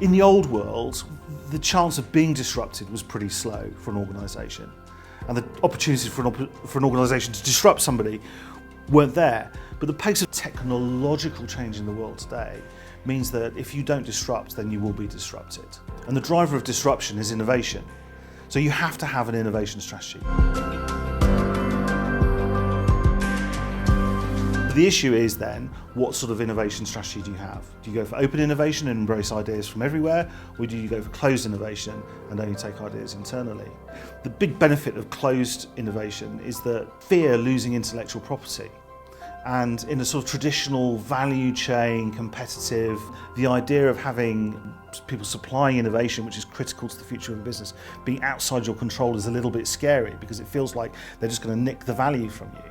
In the old world, the chance of being disrupted was pretty slow for an organisation, and the opportunities for an organisation to disrupt somebody weren't there. But the pace of technological change in the world today means that if you don't disrupt, then you will be disrupted. And the driver of disruption is innovation. So you have to have an innovation strategy. The issue is then, what sort of innovation strategy do you have? Do you go for open innovation and embrace ideas from everywhere, or do you go for closed innovation and only take ideas internally? The big benefit of closed innovation is that fear losing intellectual property. And in a sort of traditional value chain, competitive, the idea of having people supplying innovation, which is critical to the future of a business, being outside your control is a little bit scary because it feels like they're just going to nick the value from you.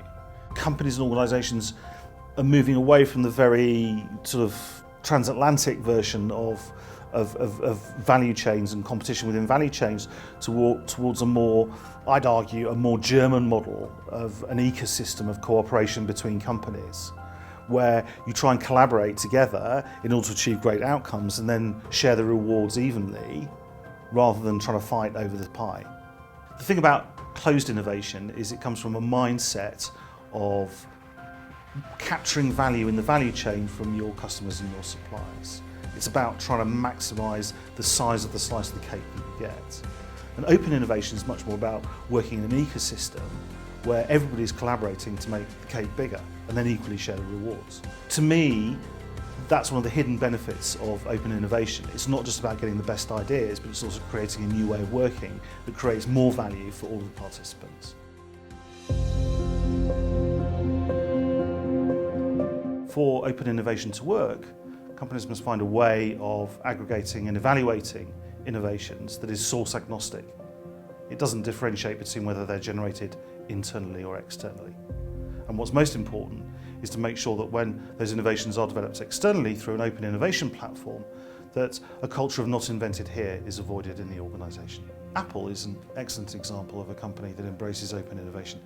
Companies and organisations are moving away from the very sort of transatlantic version of value chains and competition within value chains towards a more, I'd argue, a more German model of an ecosystem of cooperation between companies, where you try and collaborate together in order to achieve great outcomes and then share the rewards evenly, rather than trying to fight over the pie. The thing about closed innovation is it comes from a mindset of capturing value in the value chain from your customers and your suppliers. It's about trying to maximise the size of the slice of the cake that you get. And open innovation is much more about working in an ecosystem where everybody's collaborating to make the cake bigger and then equally share the rewards. To me, that's one of the hidden benefits of open innovation. It's not just about getting the best ideas, but it's also creating a new way of working that creates more value for all of the participants. For open innovation to work, companies must find a way of aggregating and evaluating innovations that is source agnostic. It doesn't differentiate between whether they're generated internally or externally. And what's most important is to make sure that when those innovations are developed externally through an open innovation platform, that a culture of not invented here is avoided in the organisation. Apple is an excellent example of a company that embraces open innovation.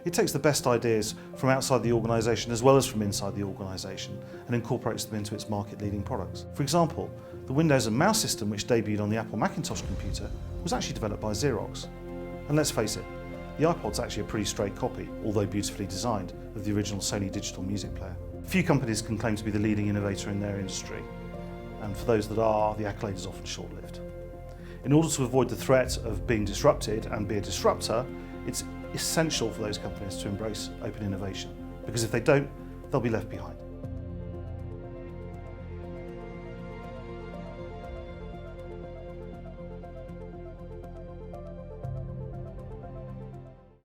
It takes the best ideas from outside the organisation as well as from inside the organisation and incorporates them into its market-leading products. For example, the Windows and mouse system, which debuted on the Apple Macintosh computer, was actually developed by Xerox. And let's face it, the iPod's actually a pretty straight copy, although beautifully designed, of the original Sony digital music player. Few companies can claim to be the leading innovator in their industry, and for those that are, the accolade is often short-lived. In order to avoid the threat of being disrupted and be a disruptor, it's essential for those companies to embrace open innovation, because if they don't, they'll be left behind.